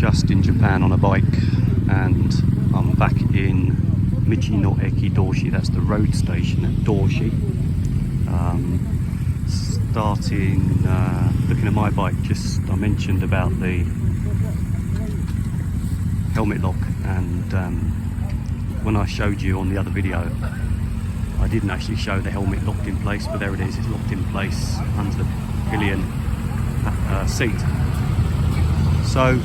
just in Japan on a bike, and I'm back in Michi no Eki Dorshi. That's the road station at Dorshi. Starting looking at my bike. Just I mentioned about the helmet lock, and when I showed you on the other video, I didn't actually show the helmet locked in place, but there it is. It's locked in place under the pillion seat. So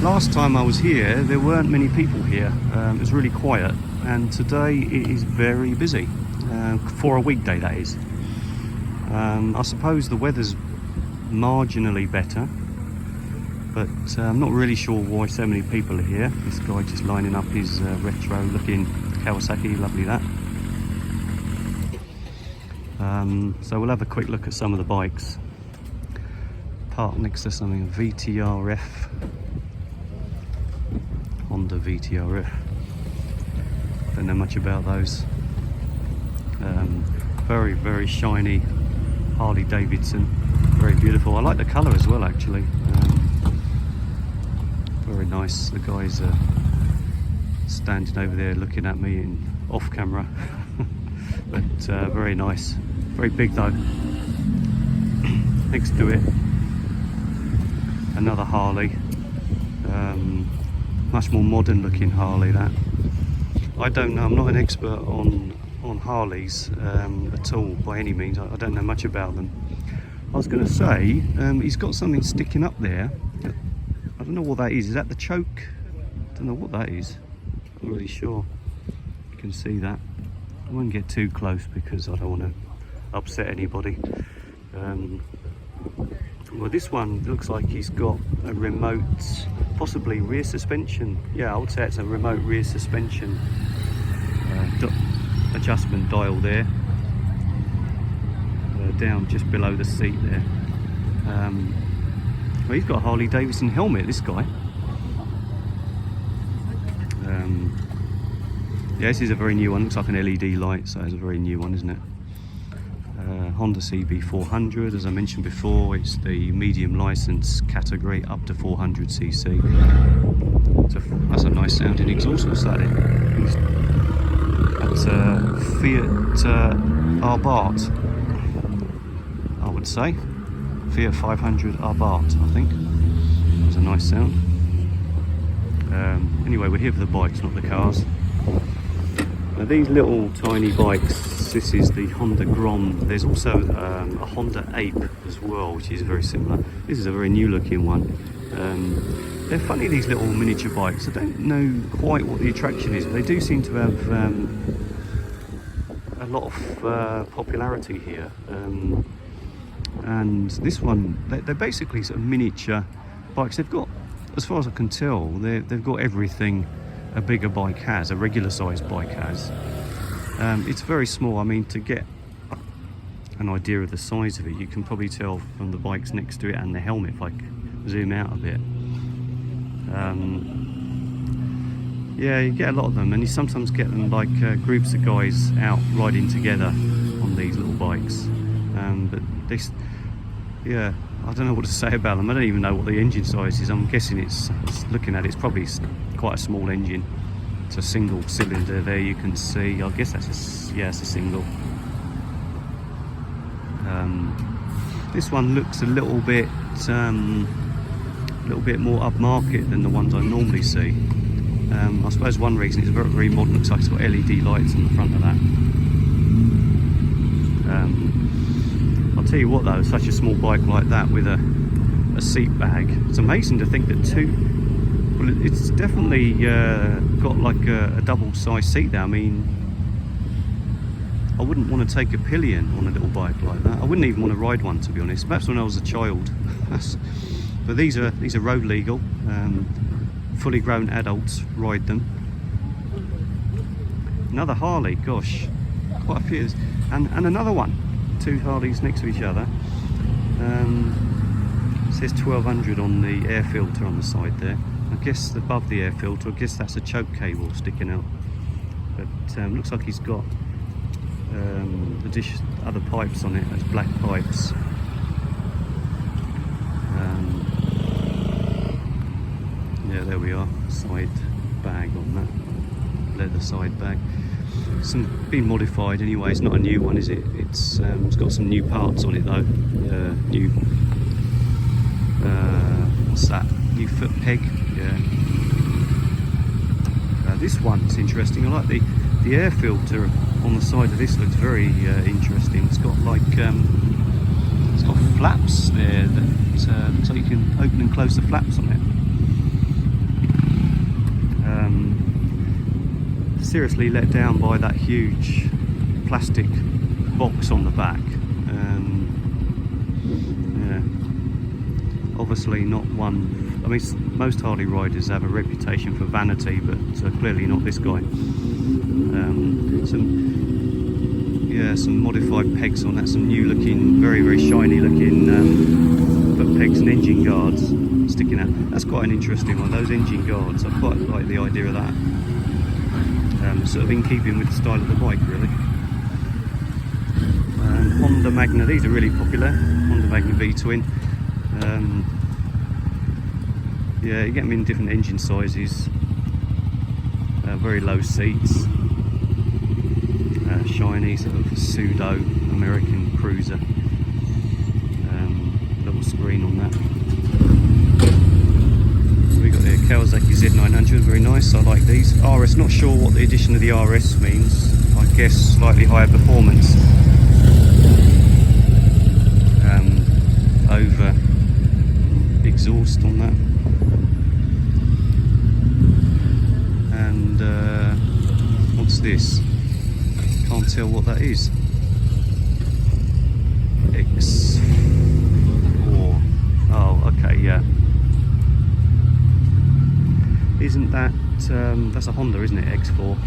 last time I was here, there weren't many people here. It was really quiet, and today it is very busy, for a weekday that is. I suppose the weather's marginally better, but I'm not really sure why so many people are here. This guy just lining up his retro looking Kawasaki, lovely that. So we'll have a quick look at some of the bikes. Parked next to something, VTRF, Honda VTRF. Don't know much about those. Very, very shiny Harley Davidson, very beautiful. I like the colour as well, actually. Very nice. The guys are standing over there looking at me off camera, but very nice. Very big though. Next to it, another Harley, much more modern looking Harley. That I don't know. I'm not an expert on Harleys at all by any means. I don't know much about them. I was going to say he's got something sticking up there. I don't know what that is. Is that the choke? I don't know what that is. Not really sure. You can see that. I won't get too close because I don't want to upset anybody. Well, this one looks like he's got a remote, possibly rear suspension. Yeah, I would say it's a remote rear suspension adjustment dial there, down just below the seat there. Well, he's got a Harley Davidson helmet, this guy. Yeah, this is a very new one. Looks like an LED light, so it's a very new one, isn't it? Honda CB400, as I mentioned before, it's the medium license category up to 400cc. That's a nice sounding exhaust. What's that in? That's a Fiat Abarth, I would say. Fiat 500 Abarth, I think. That was a nice sound. Anyway, we're here for the bikes, not the cars. Now these little tiny bikes, this is the Honda Grom. There's also a Honda Ape as well, which is very similar. This is a very new looking one. They're funny, these little miniature bikes. I don't know quite what the attraction is, but they do seem to have a lot of popularity here. And this one, they're basically sort of miniature bikes. They've got, as far as I can tell, they've got everything a bigger bike has, a regular sized bike has. It's very small. I mean, to get an idea of the size of it, you can probably tell from the bikes next to it and the helmet if I zoom out a bit. Yeah, you get a lot of them, and you sometimes get them like groups of guys out riding together on these little bikes. But this, yeah, I don't know what to say about them. I don't even know what the engine size is. I'm guessing it's looking at it, it's probably quite a small engine. It's a single cylinder there, you can see. I guess that's it's a single. This one looks a little bit more upmarket than the ones I normally see. I suppose one reason it's very, very modern. Looks like it's got LED lights in the front of that. I'll tell you what though, such a small bike like that with a seat bag, it's amazing to think that it's definitely got like a double-sized seat there. I mean, I wouldn't want to take a pillion on a little bike like that. I wouldn't even want to ride one, to be honest. Perhaps when I was a child. But these are road legal. Fully grown adults ride them. Another Harley, gosh, quite a few. And another one. Two Harleys next to each other. It says 1200 on the air filter on the side there. I guess above the air filter, I guess that's a choke cable sticking out. But looks like he's got other pipes on it. That's black pipes. Yeah, there we are. Side bag on that. Leather side bag. Some been modified anyway. It's not a new one, is it? It's got some new parts on it though. New what's that? New foot peg. Yeah. This one's interesting. I like the air filter on the side of this. Looks very interesting. It's got like it's got flaps there that looks like you can open and close the flaps on it. Seriously let down by that huge plastic box on the back. Yeah, obviously not one. I mean, most Harley riders have a reputation for vanity, but clearly not this guy. Some modified pegs on that. Some new looking, very shiny looking foot pegs and engine guards sticking out. That's quite an interesting one. Those engine guards, I quite like the idea of that. Sort of in keeping with the style of the bike, really. Honda Magna, these are really popular. Honda Magna V-twin. Yeah, you get them in different engine sizes. Very low seats. Shiny, sort of pseudo American cruiser. Little screen on that. We got the Kawasaki Z900, very nice. I like these. RS, not sure what the addition of the RS means. I guess slightly higher performance over exhaust on that. And what's this? Can't tell what that is. X4. Oh, okay, yeah. Isn't that that's a Honda, isn't it? X4.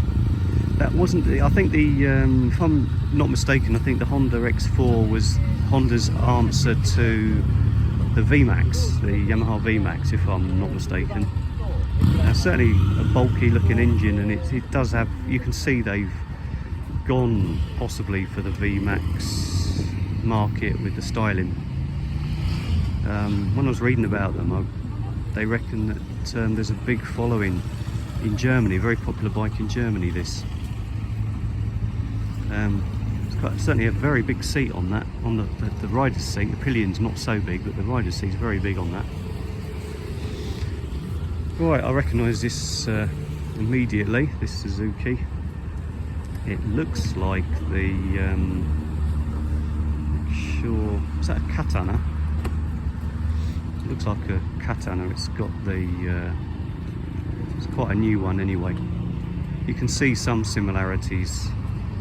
That wasn't the, I think the if I'm not mistaken, I think the Honda X4 was Honda's answer to the VMAX, the Yamaha VMAX, if I'm not mistaken. Certainly a bulky looking engine, and it does have, you can see they've gone possibly for the VMAX market with the styling. When I was reading about them, they reckon that there's a big following in Germany, a very popular bike in Germany, this. It's got certainly a very big seat on that, on the rider's seat. The pillion's not so big, but the rider's seat's very big on that. Right, I recognise this immediately, this Suzuki. It looks like the, sure, is that a Katana? It looks like a Katana. It's got the, it's quite a new one anyway. You can see some similarities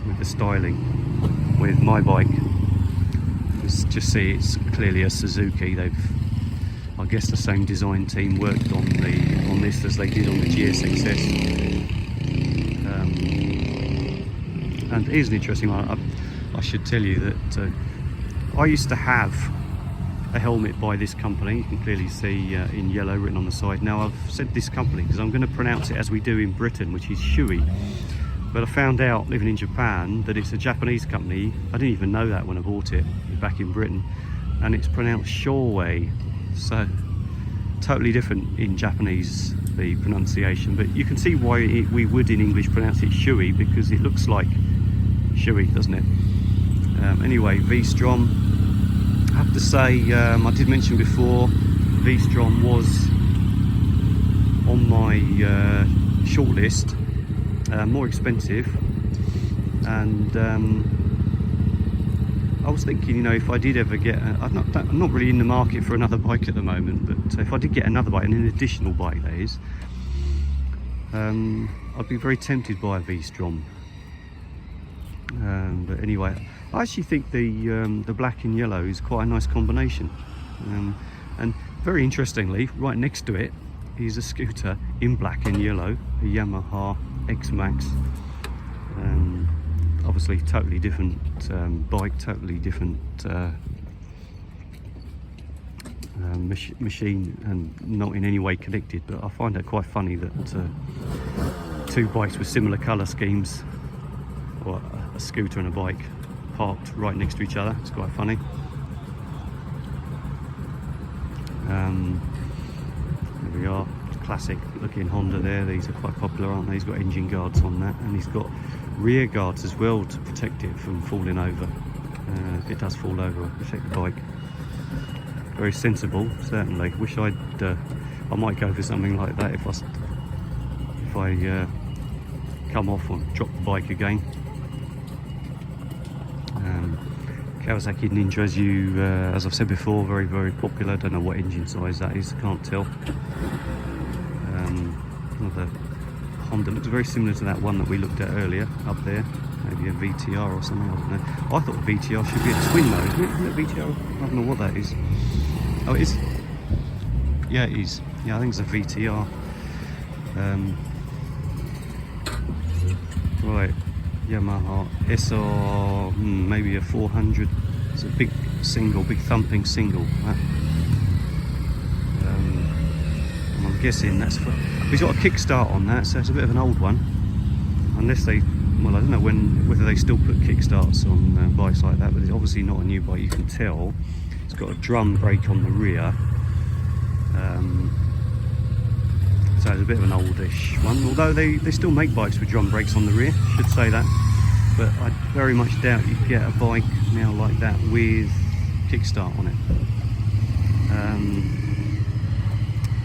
with the styling with my bike. Just see it's clearly a Suzuki. They've, I guess the same design team worked on this as they did on the GSXS. And here's an interesting one. I should tell you that I used to have a helmet by this company. You can clearly see in yellow written on the side. Now I've said this company because I'm going to pronounce it as we do in Britain, which is Shui. But I found out living in Japan that it's a Japanese company. I didn't even know that when I bought it back in Britain, and it's pronounced Shoei. So totally different in Japanese, the pronunciation, but you can see why we would in English pronounce it Shui, because it looks like Shui, doesn't it? Anyway, V-Strom, I have to say, I did mention before, V-Strom was on my short list, more expensive, and I was thinking, you know, if I did ever get, I'm not really in the market for another bike at the moment, but if I did get another bike, and an additional bike that is, I'd be very tempted by a V-Strom. But anyway, I actually think the black and yellow is quite a nice combination. And very interestingly, right next to it is a scooter in black and yellow, a Yamaha X-Max. Obviously totally different bike, totally different machine, and not in any way connected, but I find it quite funny that two bikes with similar colour schemes, or a scooter and a bike, parked right next to each other. It's quite funny. There we are, classic looking Honda there. These are quite popular, aren't they? He's got engine guards on that, and he's got rear guards as well to protect it from falling over. If it does fall over, protect the bike. Very sensible, certainly. Wish I might go for something like that if I come off and drop the bike again. Kawasaki Ninja, as I've said before, very, very popular. Don't know what engine size that is, can't tell. Another Honda, looks very similar to that one that we looked at earlier up there. Maybe a VTR or something, I don't know. I thought a VTR should be a twin though, isn't it? Isn't it a VTR? I don't know what that is. Oh, it is? Yeah, it is. Yeah, I think it's a VTR. Right, Yamaha SR, maybe a 400. It's a big single, big thumping single. And I'm guessing that's for. He's got a kickstart on that, so it's a bit of an old one. Unless they, well, I don't know whether they still put kickstarts on bikes like that, but it's obviously not a new bike. You can tell it's got a drum brake on the rear. So it's a bit of an oldish one, although they still make bikes with drum brakes on the rear, should say that. But I very much doubt you'd get a bike now like that with kickstart on it.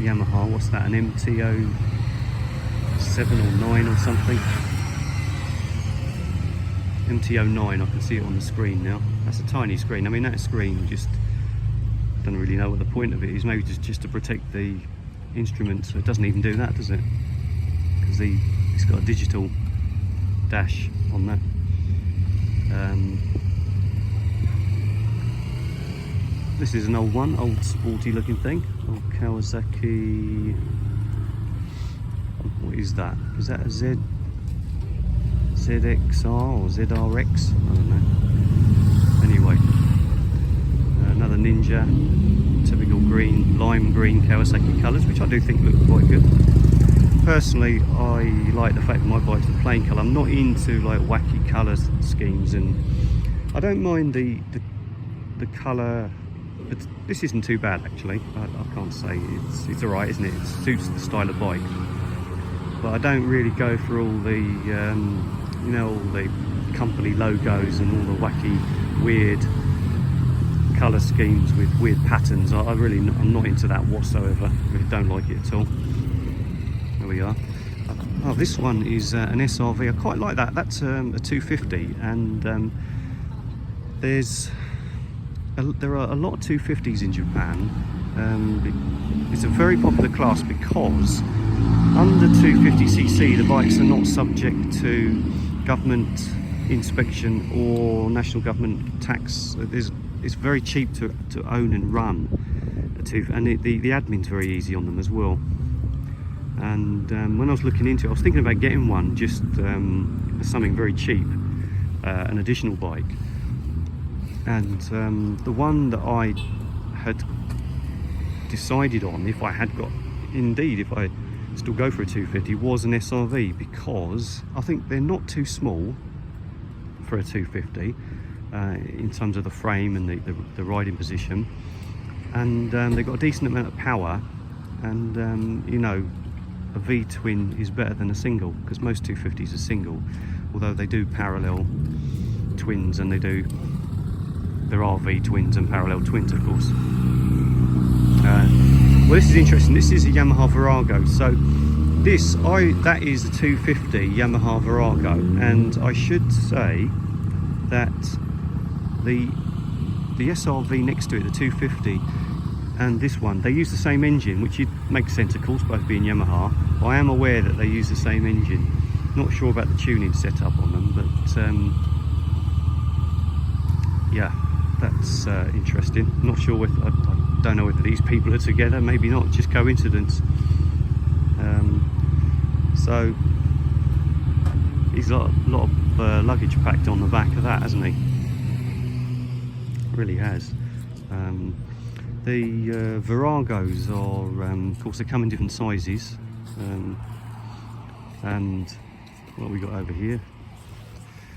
Yamaha, what's that, an MTO 7 or 9 or something? MTO 9, I can see it on the screen now. That's a tiny screen. I mean, that screen just, don't really know what the point of it is. Maybe just to protect the instrument. So it doesn't even do that, does it? Because it's got a digital dash on that. This is an old one, old sporty looking thing. Old Kawasaki. What is that? Is that a ZXR or ZRX? I don't know. Anyway, another Ninja, typical green, lime green Kawasaki colours, which I do think look quite good. Personally, I like the fact that my bike's a plain colour. I'm not into like wacky colour schemes, and I don't mind the colour. But this isn't too bad actually. I can't say it's alright, isn't it? It suits the style of bike. But I don't really go for all the you know, all the company logos and all the wacky, weird colour schemes with weird patterns. I'm not into that whatsoever. I really don't like it at all. There we are. Oh, this one is an SRV. I quite like that. That's a 250, and there are a lot of 250s in Japan. It's a very popular class because under 250cc the bikes are not subject to government inspection or national government tax. It's very cheap to own and run and the admin's very easy on them as well. And when I was looking into it, I was thinking about getting one just something very cheap, an additional bike. And the one that I had decided on, if I still go for a 250, was an SRV, because I think they're not too small for a 250 in terms of the frame and the riding position, and they've got a decent amount of power, and you know, a V-twin is better than a single, because most 250s are single, although they do parallel twins, and there are V-twins and parallel twins, of course. Well, this is interesting. This is a Yamaha Virago. So that is a 250 Yamaha Virago, and I should say that the SRV next to it, the 250, and this one, they use the same engine, which makes sense, of course, both being Yamaha. I am aware that they use the same engine. Not sure about the tuning setup on them, but yeah, that's interesting. Not sure whether, I don't know whether these people are together, maybe not, just coincidence. So he's got a lot of luggage packed on the back of that, hasn't he? Really has. The Viragos are, of course, they come in different sizes. And what have we got over here?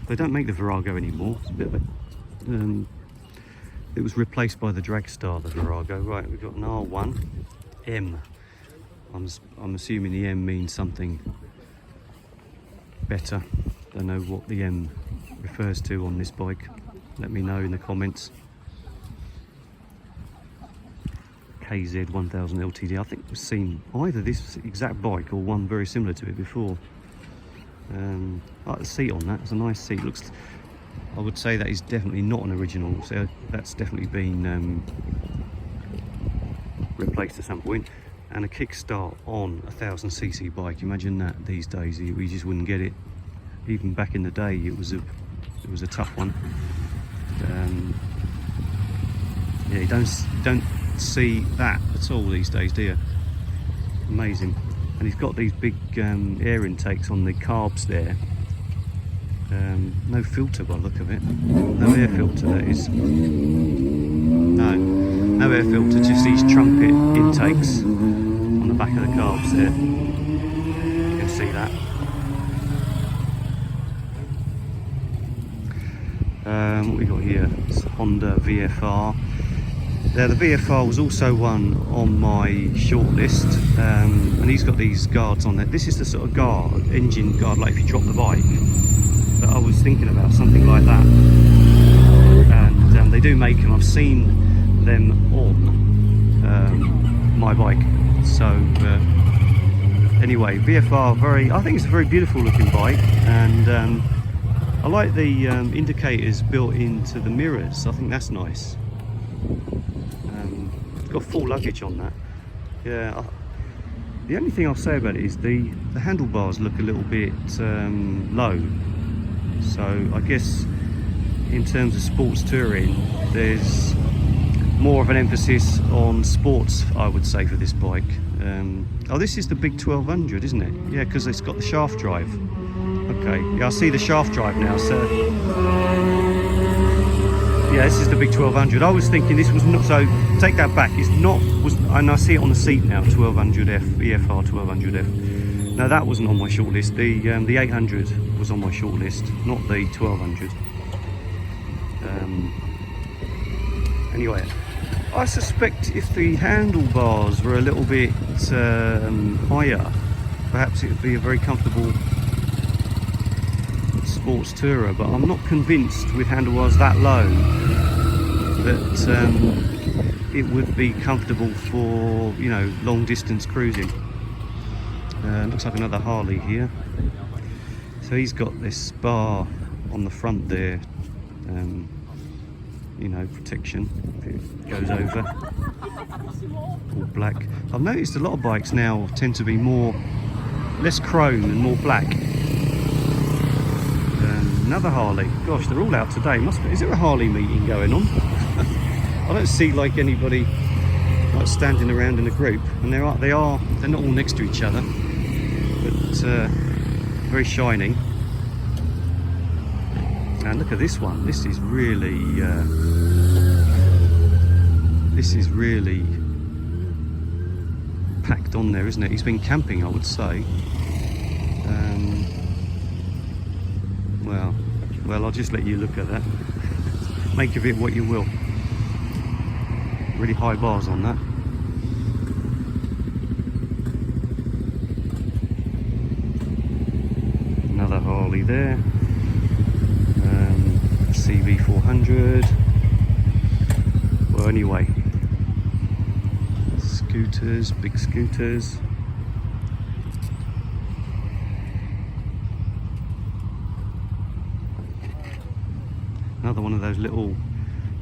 They don't make the Virago anymore. It's a bit of a, it was replaced by the Dragstar, the Virago. Right, we've got an R1M. I'm assuming the M means something better. Don't know what the M refers to on this bike. Let me know in the comments. KZ 1000 LTD. I think we've seen either this exact bike or one very similar to it before. I like the seat on that. It's a nice seat. Looks. I would say that is definitely not an original. So that's definitely been replaced at some point. And a kickstart on a 1000cc bike. Imagine that these days. We just wouldn't get it. Even back in the day, it was a tough one. Yeah, you don't see that at all these days, do you? Amazing. And he's got these big air intakes on the carbs there. No filter by the look of it. No air filter, that is. No air filter, just these trumpet intakes on the back of the carbs there. You can see that. What we got here? It's Honda VFR. Now the VFR was also one on my shortlist, and he's got these guards on there. This is the sort of guard, engine guard, like if you drop the bike. But I was thinking about something like that, and they do make them. I've seen them on my bike. So anyway, VFR, I think it's a very beautiful looking bike, and I like the indicators built into the mirrors. I think that's nice. It's got full luggage on that. Yeah. The only thing I'll say about it is the handlebars look a little bit low. So I guess in terms of sports touring, there's more of an emphasis on sports, I would say, for this bike. Oh, this is the big 1200, isn't it? Yeah, because it's got the shaft drive. Okay, yeah, I see the shaft drive now, so yeah, this is the big 1200. I was thinking this was not, so take that back. It's not, and I see it on the seat now, 1200F, VFR 1200F. No, that wasn't on my shortlist. The 800 was on my shortlist, not the 1200. Anyway, I suspect if the handlebars were a little bit higher, perhaps it would be a very comfortable sports tourer, but I'm not convinced with handlebars that low that it would be comfortable for, you know, long distance cruising. Looks like another Harley here. So he's got this bar on the front there, you know, protection if it goes over. All black. I've noticed a lot of bikes now tend to be less chrome and more black. Another Harley. Gosh, they're all out today. Is there a Harley meeting going on? I don't see like anybody like standing around in a group, and they're not all next to each other, but very shiny. And look at this one. This is really packed on there, isn't it? He's been camping, I would say. Well, I'll just let you look at that. Make of it what you will. Really high bars on that. Another Harley there. CV400. Well, anyway. Scooters, big scooters. Another one of those little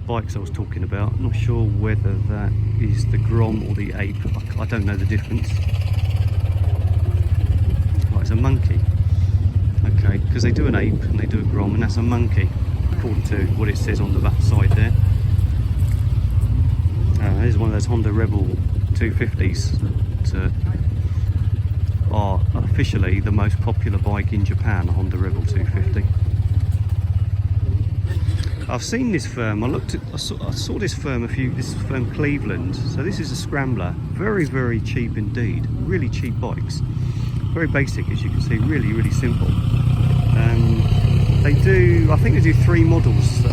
bikes I was talking about. I'm not sure whether that is the Grom or the Ape. I don't know the difference. Oh, it's a monkey. Okay, because they do an Ape and they do a Grom, and that's a monkey, according to what it says on the back side there. Here's one of those Honda Rebel 250s that are officially the most popular bike in Japan, a Honda Rebel 250. I've seen this firm. I saw this firm this firm Cleveland. So this is a scrambler, very, very cheap indeed. Really cheap bikes, very basic, as you can see, really, really simple. I think they do 3 models,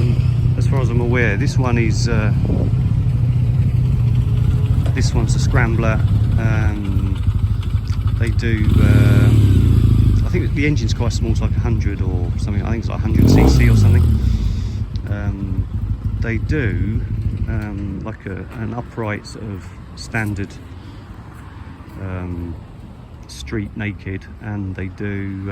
as far as I'm aware. This one is this one's a scrambler. They do, I think the engine's quite small, it's like 100 or something, I think it's like 100cc or something. They do like an upright sort of standard street naked, and they do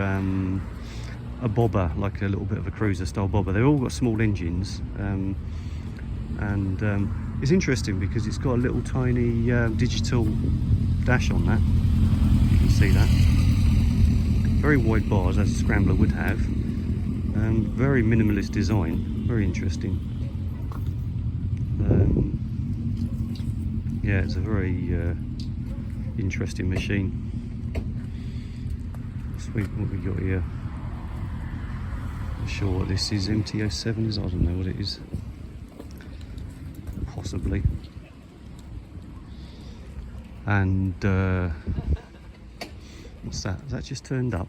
a bobber, like a little bit of a cruiser style bobber. They've all got small engines, and it's interesting because it's got a little tiny digital dash on that. You can see that. Very wide bars, as a scrambler would have. Very minimalist design, very interesting. Yeah, it's a very interesting machine. Sweet, what we got here? Not sure what this is. MT07 is? I don't know what it is. Possibly. And what's that? Has that just turned up?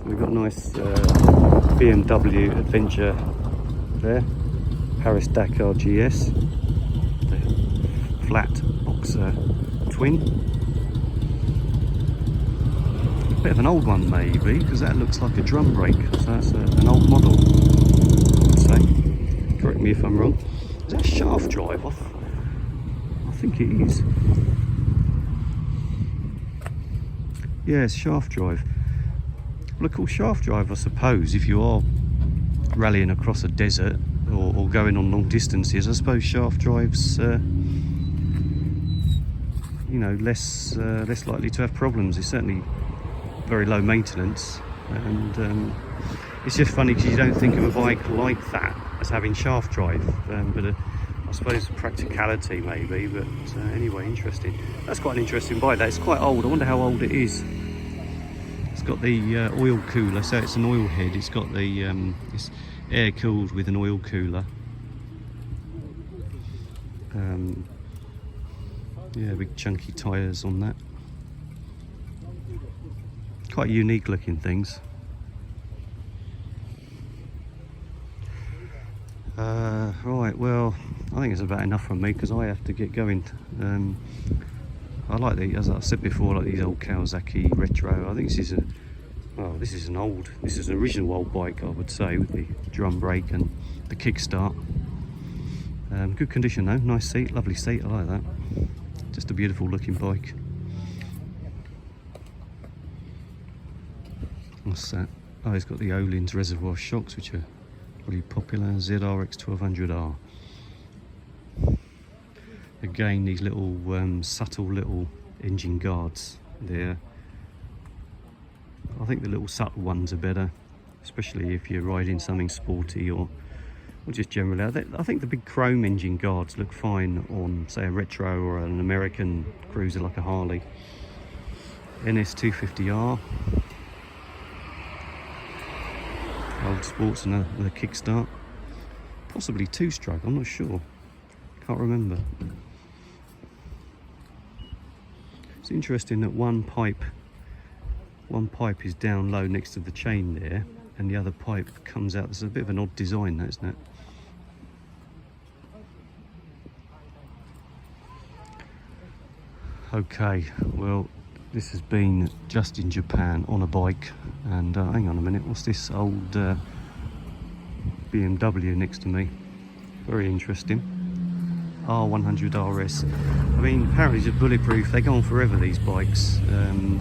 We've got a nice BMW Adventure there. Paris Dakar GS. The flat boxer twin. Bit of an old one maybe, because that looks like a drum brake, so that's an old model, I would say. Correct me if I'm wrong. Is that shaft drive off? I think it is. Yeah, it's shaft drive. Well, of course, shaft drive, I suppose, if you are rallying across a desert or going on long distances, I suppose shaft drive's you know, less likely to have problems. It's certainly very low maintenance, and it's just funny because you don't think of a bike like that as having shaft drive, but I suppose practicality maybe. But anyway, interesting. That's quite an interesting bike. That it's quite old. I wonder how old it is. It's got the oil cooler, so it's an oil head. It's got the it's air cooled with an oil cooler. Yeah, big chunky tyres on that. Quite unique looking things. Right, well, I think it's about enough from me because I have to get going. I like the, as I said before, like these old Kawasaki retro. I think this is an original old bike, I would say, with the drum brake and the kickstart. Good condition though, nice seat, lovely seat, I like that. Just a beautiful looking bike. What's that? Oh, it's got the Öhlins reservoir shocks, which are really popular. ZRX 1200R. Again, these little subtle little engine guards there. I think the little subtle ones are better, especially if you're riding something sporty or just generally. I think the big chrome engine guards look fine on, say, a retro or an American cruiser like a Harley. NS250R. Old sports and a kickstart. Possibly two-stroke, I'm not sure. Can't remember. It's interesting that one pipe is down low next to the chain there, and the other pipe comes out. There's a bit of an odd design, that, isn't it? Okay, well, this has been Just in Japan on a bike, and hang on a minute, what's this old BMW next to me? Very interesting. R100 RS. I mean, apparently they're bulletproof. They go on forever, these bikes, and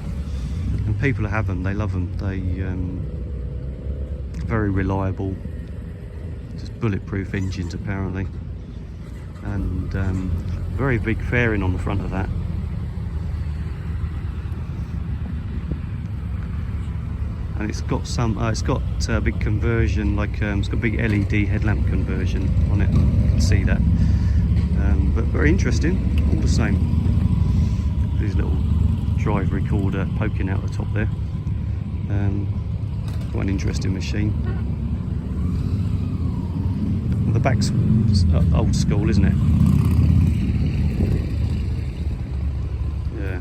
people have them. They love them. They very reliable, just bulletproof engines apparently, and very big fairing on the front of that. And it's got some, it's got a big conversion, like it's got a big LED headlamp conversion on it. You can see that, but very interesting, all the same. This little drive recorder poking out the top there. Quite an interesting machine. The back's old school, isn't it? Yeah.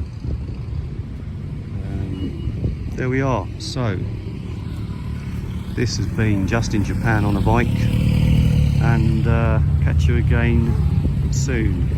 There we are. So this has been Just in Japan on a bike, and catch you again soon.